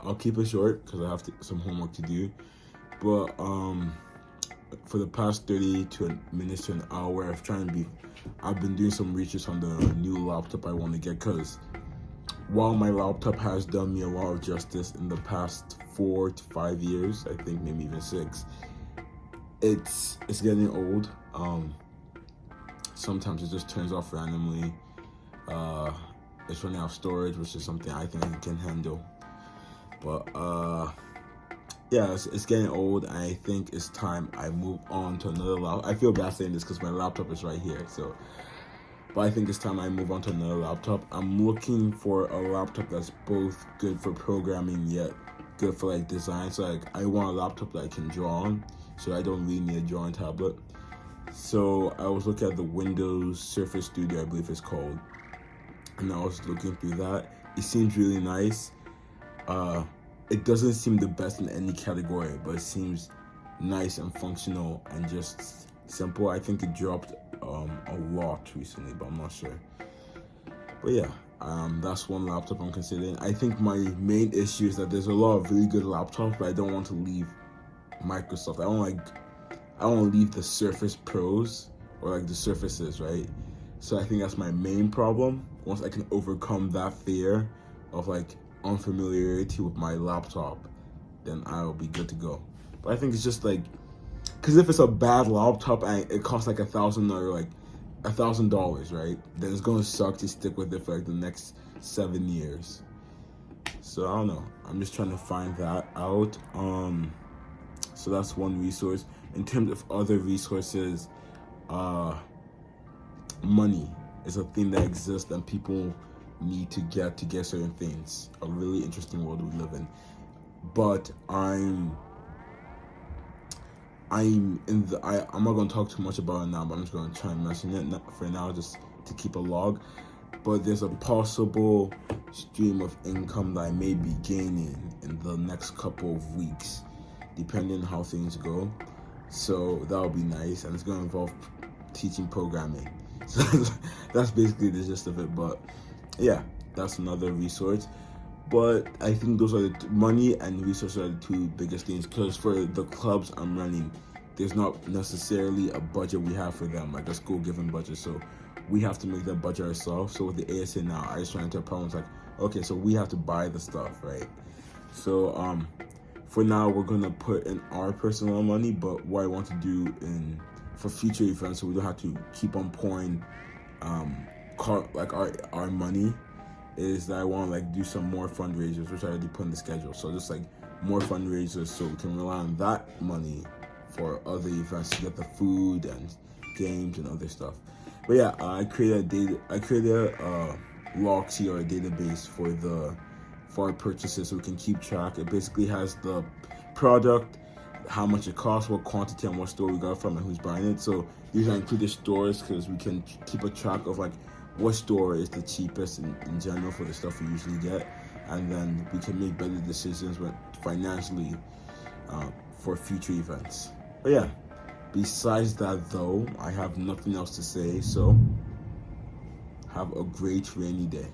I'll keep it short because I have some homework to do. But for the past 30 minutes to an hour, I've been doing some research on the new laptop I want to get, because while my laptop has done me a lot of justice in the past 4 to 5 years, I think maybe even 6, it's getting old. Sometimes it just turns off randomly. It's running out of storage, which is something I think I can handle. But yeah, it's getting old, and I think it's time I move on to another laptop. I feel bad saying this because my laptop is right here, but I think it's time I move on to another laptop. I'm looking for a laptop that's both good for programming yet good for like design. So like I want a laptop that I can draw on, so I don't really need a drawing tablet. So I was looking at the Windows Surface Studio, I believe it's called, and I was looking through that. It seems really nice. It doesn't seem the best in any category, but it seems nice and functional and just simple. I think it dropped a lot recently, but I'm not sure. But yeah, that's one laptop I'm considering. I think my main issue is that there's a lot of really good laptops, but I don't want to leave Microsoft. I don't want to leave the Surface Pros or like the Surfaces, right? So I think that's my main problem. Once I can overcome that fear of like unfamiliarity with my laptop, then I'll be good to go. But I think it's just like, because if it's a bad laptop and it costs like $1,000 or like $1,000, right, then it's gonna suck to stick with it for like the next 7 years. So I don't know, I'm just trying to find that out. So that's one resource. In terms of other resources, money is a thing that exists and people need to get certain things. A really interesting world we live in. But I'm not going to talk too much about it now, but I'm just going to try and mention it for now, just to keep a log. But there's a possible stream of income that I may be gaining in the next couple of weeks, depending on how things go. So that'll be nice, and it's going to involve teaching programming. So that's basically the gist of it. But yeah, that's another resource. But I think those are money and resources are the two biggest things, because for the clubs I'm running, there's not necessarily a budget we have for them, like a school given budget. So we have to make that budget ourselves. So with the ASA now, I just ran into a problem. It's like, okay, so we have to buy the stuff, right? So for now, we're gonna put in our personal money, but what I want to do for future events, so we don't have to keep on pouring our money, is that I want to like do some more fundraisers, which I already put in the schedule. So just like more fundraisers, so we can rely on that money for other events to get the food and games and other stuff. But yeah, I created a Loxy, or a database for our purchases, so we can keep track. It basically has the product, how much it costs, what quantity, and what store we got it from, and who's buying it. So these are included stores, because we can keep a track of like what store is the cheapest in general for the stuff we usually get, and then we can make better decisions financially for future events. But yeah, besides that though, I have nothing else to say, so have a great rainy day.